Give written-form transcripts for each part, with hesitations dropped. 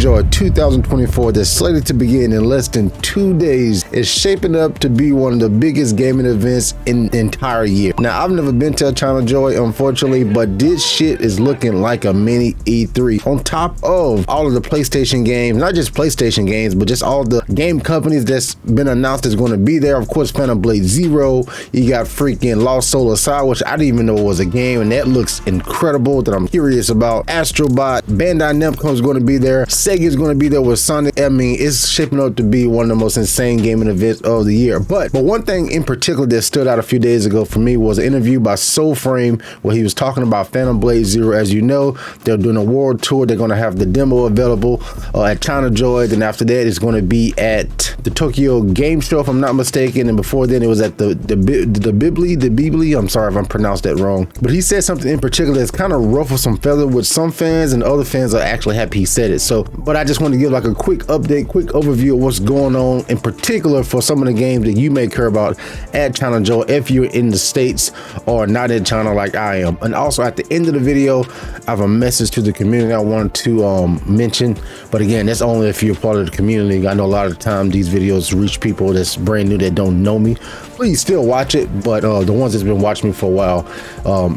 Joy 2024 that's slated to begin in less than 2 days is shaping up to be one of the biggest gaming events in the entire year. Now, I've never been to a China Joy, unfortunately, but this shit is looking like a mini E3. On top of all of the PlayStation games, not just PlayStation games, but just all the game companies that's been announced is going to be there. Of course, Phantom Blade Zero, you got freaking Lost Soul Aside, which I didn't even know was a game, and that looks incredible, that I'm curious about. Astro, Bandai Namco is going to be there. Sega is going to be there with Sonic. I mean, it's shaping up to be one of the most insane gaming events of the year. But one thing in particular that stood out a few days ago for me was an interview by Soulframe where he was talking about Phantom Blade Zero. As you know, they're doing a world tour. They're going to have the demo available at China Joy. Then after that, it's going to be at the Tokyo Game Show, if I'm not mistaken. And before then, it was at the Bibli. I'm sorry if I'm pronounced that wrong. But he said something in particular that's kind of ruffled some feathers with some fans, and other fans are actually happy he said it. So, but I just want to give like a quick update, quick overview of what's going on, in particular for some of the games that you may care about at China Joy if you're in the States or not in China like I am. And also at the end of the video, I have a message to the community I wanted to mention. But again, that's only if you're part of the community. I know a lot of the time these videos reach people that's brand new that don't know me. Please still watch it, but the ones that's been watching me for a while,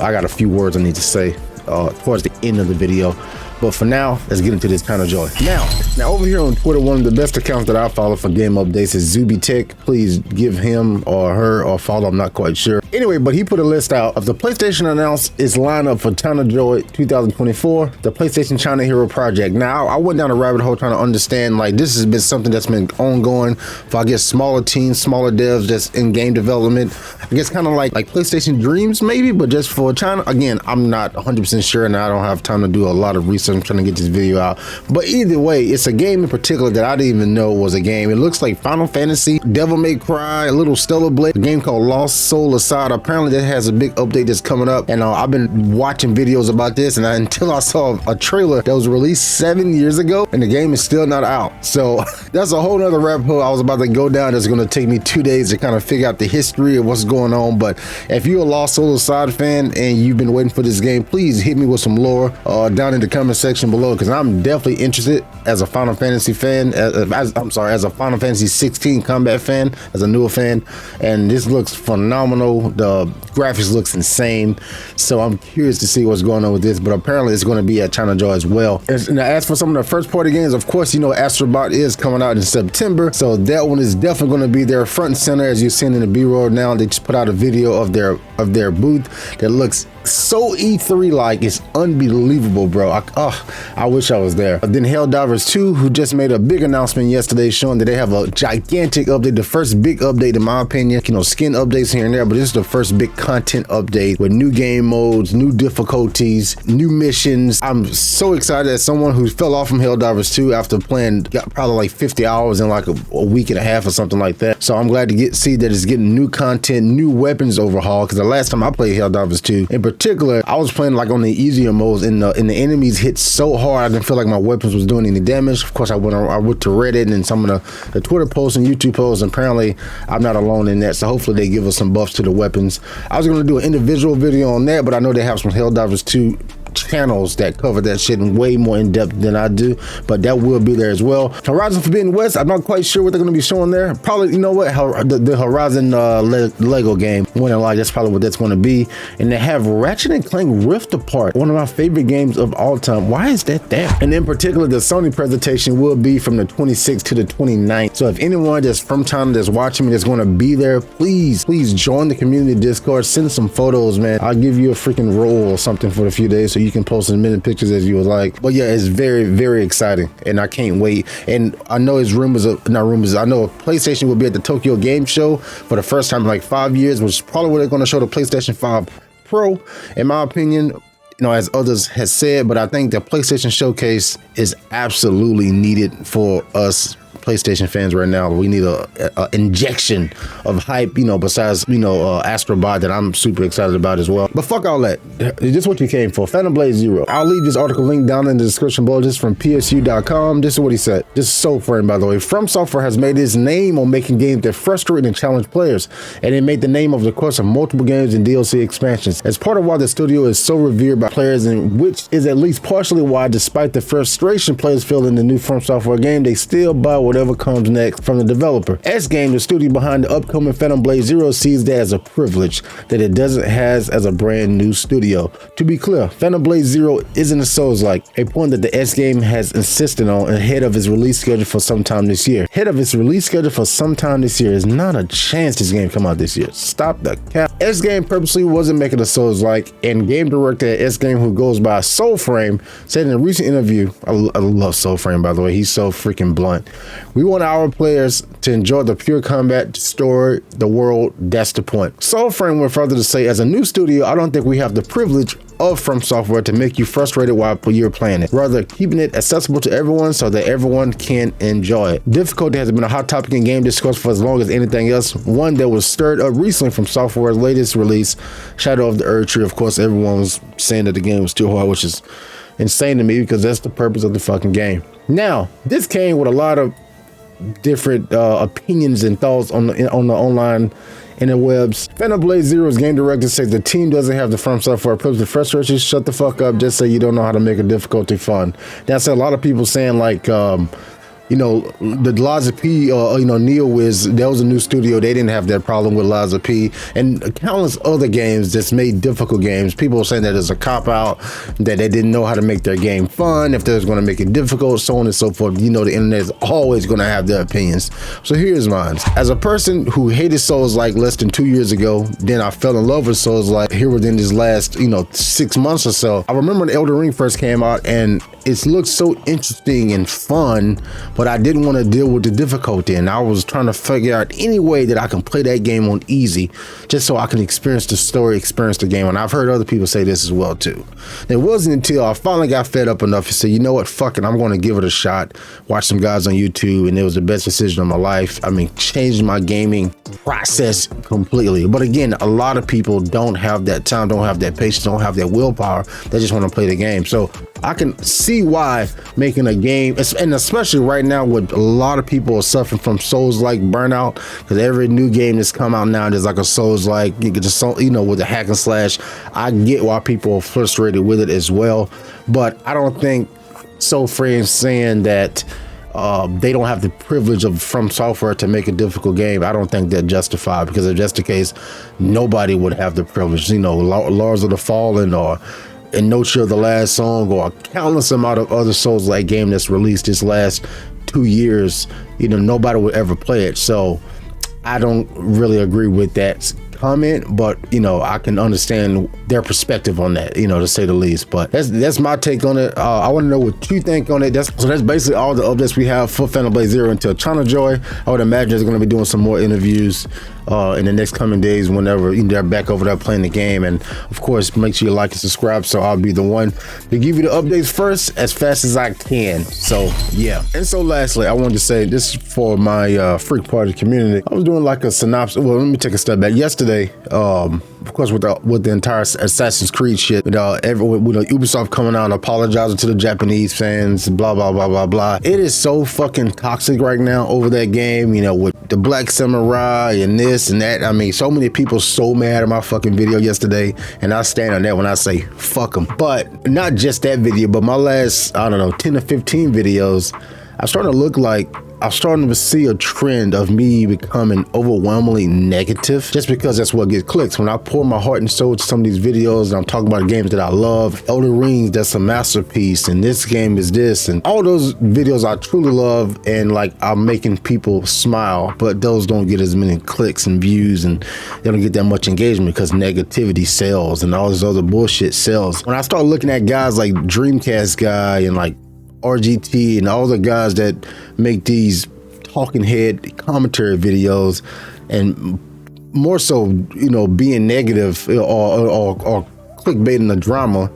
I got a few words I need to say towards the end of the video. But for now, let's get into this China Joy. Now over here on Twitter, one of the best accounts that I follow for game updates is Zuby Tech. Please give him or her or follow, I'm not quite sure. Anyway, but he put a list out of the PlayStation announced its lineup for China Joy 2024, the PlayStation China Hero Project. Now, I went down a rabbit hole trying to understand, like, this has been something that's been ongoing for, I guess, smaller teams, smaller devs that's in game development. I guess kind of like PlayStation Dreams maybe, but just for China. Again, I'm not 100% sure, and I don't have time to do a lot of research. I'm trying to get this video out, but either way, it's a game in particular that I didn't even know was a game. It looks like Final Fantasy, Devil May Cry, a little Stellar Blade, a game called Lost Soul Aside. Apparently that has a big update that's coming up, and I've been watching videos about this, and until I saw a trailer that was released 7 years ago, and the game is still not out. So that's a whole nother rabbit hole I was about to go down. It's going to take me 2 days to kind of figure out the history of what's going on. But if you're a Lost Soul Aside fan and you've been waiting for this game, please hit me with some lore down in the comment section below, because I'm definitely interested as a Final Fantasy fan, as a Final Fantasy 16 combat fan, as a newer fan, and this looks phenomenal. The graphics looks insane, so I'm curious to see what's going on with this. But apparently it's going to be at China Joy as well. And as for some of the first party games, of course, you know, Astro is coming out in September, so that one is definitely going to be there front and center. As you've seen in the B-roll now, they just put out a video of their booth that looks so E3 like. It's unbelievable, bro. I wish I was there. But then Helldivers 2, who just made a big announcement yesterday showing that they have a gigantic update, the first big update in my opinion. You know, skin updates here and there, but this is the first big content update with new game modes, new difficulties, new missions. I'm so excited as someone who fell off from Helldivers 2 after playing probably like 50 hours in like a week and a half or something like that. So I'm glad to see that it's getting new content, new weapons overhaul, because the last time I played Helldivers 2 in particular, I was playing like on the easier modes, and the enemies hit so hard I didn't feel like my weapons was doing any damage. Of course, I went to Reddit and some of the Twitter posts and YouTube posts, and apparently I'm not alone in that, so hopefully they give us some buffs to the weapons. I was going to do an individual video on that, but I know they have some Helldivers 2 channels that cover that shit in way more in depth than I do, but that will be there as well. Horizon Forbidden West, I'm not quite sure what they're going to be showing there. Probably, you know what, the Horizon Lego game, that's probably what that's going to be. And they have Ratchet and Clank Rift Apart, one of my favorite games of all time. Why is that there? And in particular, the Sony presentation will be from the 26th to the 29th. So if anyone that's from China that's watching me that's going to be there, please join the community Discord, send some photos, man. I'll give you a freaking roll or something for a few days so you can post as many pictures as you would like. But yeah, it's very, very exciting, and I can't wait. And I know it's I know PlayStation will be at the Tokyo Game Show for the first time in like 5 years, which is probably where they're going to show the PlayStation 5 Pro, in my opinion, you know, as others has said. But I think the PlayStation Showcase is absolutely needed for us PlayStation fans right now. We need a injection of hype, you know, besides, you know, Astro that I'm super excited about as well. But fuck all that. This is what you came for. Phantom Blade Zero. I'll leave this article link down in the description below. This is from psu.com. This is what he said. This is Soulframe, by the way. From Software has made its name on making games that frustrate and challenge players, and it made the name over the course of multiple games and DLC expansions. As part of why the studio is so revered by players, and which is at least partially why, despite the frustration players feel in the new From Software game, they still buy whatever comes next from the developer. S Game, the studio behind the upcoming Phantom Blade Zero, sees that as a privilege that it doesn't have as a brand new studio. To be clear, Phantom Blade Zero isn't a Soulslike, a point that the S Game has insisted on ahead of its release schedule for sometime this year. There's not a chance this game come out this year. Stop the cap. S Game purposely wasn't making a Soulslike, and game director at S Game, who goes by Soulframe, said in a recent interview, I love Soulframe, by the way, he's so freaking blunt. We want our players to enjoy the pure combat, story, the world, that's the point. Soulframe went further to say, as a new studio, I don't think we have the privilege of From Software to make you frustrated while you're playing it. Rather, keeping it accessible to everyone so that everyone can enjoy it. Difficulty has been a hot topic in game discourse for as long as anything else, one that was stirred up recently from Software's latest release, Shadow of the Erdtree. Of course, everyone was saying that the game was too hard, which is insane to me because that's the purpose of the fucking game. Now, this came with a lot of different opinions and thoughts on the online interwebs. Phantom Blade Zero's game director says the team doesn't have the From Software approach to frustration. Shut the fuck up. Just say you don't know how to make a difficulty fun. That's a lot of people saying, like, you know, the Liza P, you know, NeoWiz, that was a new studio. They didn't have that problem with Liza P, and countless other games that's made difficult games. People are saying that it's a cop-out, that they didn't know how to make their game fun, if they was going to make it difficult, so on and so forth. You know, the internet is always going to have their opinions. So here's mine. As a person who hated Soulslike less than 2 years ago, then I fell in love with Soulslike here within this last, you know, 6 months or so. I remember when Elden Ring first came out, and it looked so interesting and fun, but I didn't want to deal with the difficulty, and I was trying to figure out any way that I can play that game on easy, just so I can experience the story, experience the game. And I've heard other people say this as well too. It wasn't until I finally got fed up enough to say, you know what, fuck it, I'm going to give it a shot. Watch some guys on YouTube, and it was the best decision of my life. I mean, changed my gaming process completely. But again, a lot of people don't have that time, don't have that patience, don't have that willpower. They just want to play the game. So I can see why making a game, and especially right now with a lot of people are suffering from Souls-like burnout, because every new game that's come out now is like a Souls-like, you get just, you know, with the hack and slash. I get why people are frustrated with it as well, but I don't think Soulframe saying that they don't have the privilege of From Software to make a difficult game, I don't think that justified, because if that's the case, nobody would have the privilege. You know, Lords of the Fallen or and No Chill the Last Song, or a countless amount of other Souls-like game that's released this last 2 years, you know, nobody would ever play it. So I don't really agree with that comment, but you know, I can understand their perspective on that, you know, to say the least. But that's my take on it. I want to know what you think on it. That's basically all the updates we have for Phantom Blade Zero until China Joy. I would imagine they're going to be doing some more interviews in the next coming days whenever they're back over there playing the game. And of course, make sure you like and subscribe, so I'll be the one to give you the updates first as fast as I can. So yeah. And so lastly, I wanted to say this is for my Freak Party community. I was doing like a synopsis. Well, let me take a step back. Yesterday, of course, with the entire Assassin's Creed shit, with Ubisoft coming out and apologizing to the Japanese fans, blah blah blah blah blah. It is so fucking toxic right now over that game, you know, with the Black Samurai and this and that. I mean, so many people so mad at my fucking video yesterday, and I stand on that when I say fuck them. But not just that video, but my last, I don't know, 10 to 15 videos, I'm starting to see a trend of me becoming overwhelmingly negative, just because that's what gets clicks. When I pour my heart and soul to some of these videos and I'm talking about games that I love, Elden Ring, that's a masterpiece, and this game is this, and all those videos I truly love, and like I'm making people smile, but those don't get as many clicks and views, and they don't get that much engagement because negativity sells and all this other bullshit sells. When I start looking at guys like Dreamcast Guy and like RGT and all the guys that make these talking head commentary videos, and more so, you know, being negative or clickbaiting the drama,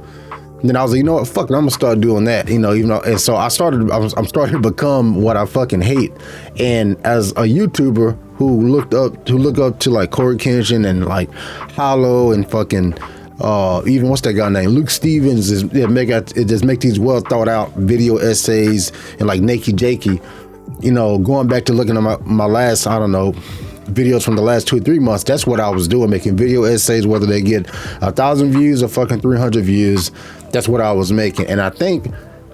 Then I was like, you know what, fuck it, I'm gonna start doing that, you know, even though, and so I'm starting to become what I fucking hate. And as a YouTuber who looked up to like Corey Kenshin and like Hollow and fucking even what's that guy named Luke Stevens just make these well thought out video essays, and like Nakey Jakey, you know, going back to looking at my last, I don't know, videos from the last 2 or 3 months, that's what I was doing, making video essays, whether they get 1,000 views or fucking 300 views, that's what I was making. And I think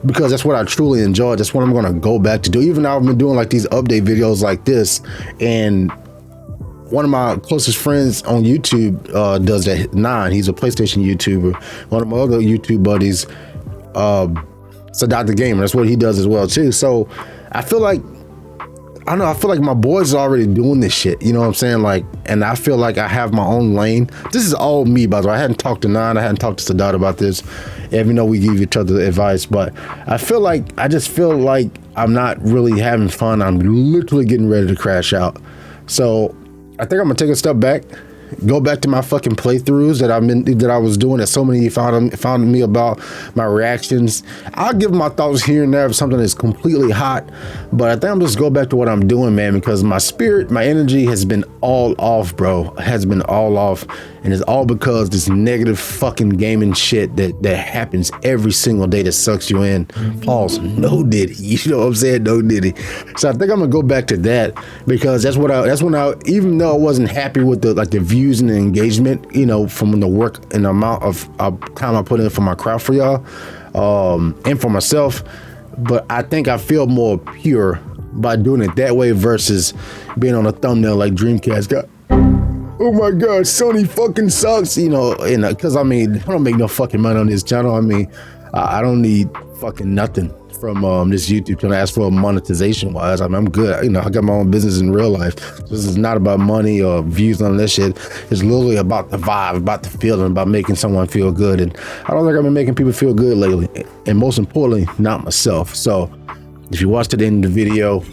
because that's what I truly enjoy, that's what I'm gonna go back to do. Even though I've been doing like these update videos like this, and one of my closest friends on YouTube does that. Nine, he's a PlayStation YouTuber. One of my other YouTube buddies, Sadat the Gamer, that's what he does as well too. So I feel like, I don't know, I feel like my boys are already doing this shit, you know what I'm saying? Like, and I feel like I have my own lane. This is all me, by the way. I hadn't talked to Nine, I hadn't talked to Sadat about this, even though we give each other advice, but I just feel like I'm not really having fun. I'm literally getting ready to crash out. So I think I'm gonna take a step back, go back to my fucking playthroughs that I was doing, that so many found me about my reactions. I'll give my thoughts here and there if something is completely hot, but I think I'm just go back to what I'm doing, man, because my spirit, my energy has been all off, bro. Has been all off, and it's all because this negative fucking gaming shit that happens every single day that sucks you in. Pause. No Diddy. You know what I'm saying? No Diddy. So I think I'm gonna go back to that, because that's when I, even though I wasn't happy with the views and the engagement, you know, from the work and the amount of time I put in for my craft for y'all, and for myself, but I think I feel more pure by doing it that way versus being on a thumbnail like Dreamcast got. Oh my God, Sony fucking sucks, you know, and because I mean, I don't make no fucking money on this channel. I mean, I don't need fucking nothing from this YouTube channel as for monetization wise. I mean, I'm good. You know, I got my own business in real life. This is not about money or views on this shit. It's literally about the vibe, about the feeling, about making someone feel good. And I don't think I've been making people feel good lately. And most importantly, not myself. So if you watched to the end of the video,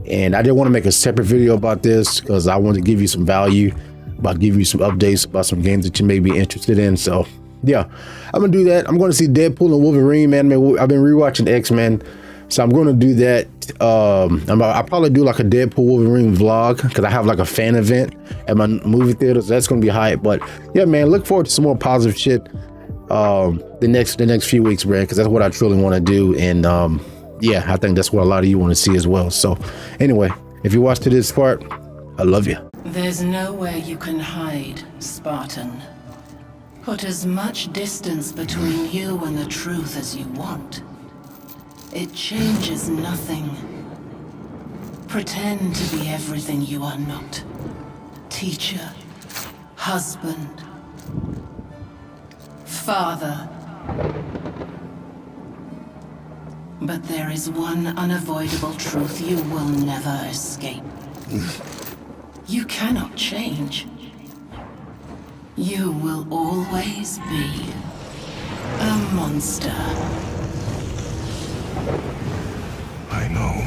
and I didn't want to make a separate video about this because I wanted to give you some value, about giving you some updates about some games that you may be interested in. So yeah, I'm gonna do that. I'm going to see Deadpool and Wolverine, man. I've been rewatching X-Men, so I'm going to do that. I'll probably do like a Deadpool Wolverine vlog, because I have like a fan event at my movie theaters. That's gonna be hype. But yeah, man, look forward to some more positive shit the next few weeks, man, because that's what I truly want to do. And yeah, I think that's what a lot of you want to see as well. So anyway, if you watched to this part, I love you. There's nowhere you can hide, Spartan. Put as much distance between you and the truth as you want. It changes nothing. Pretend to be everything you are not. Teacher, husband, father. But there is one unavoidable truth you will never escape. You cannot change. You will always be a monster. I know.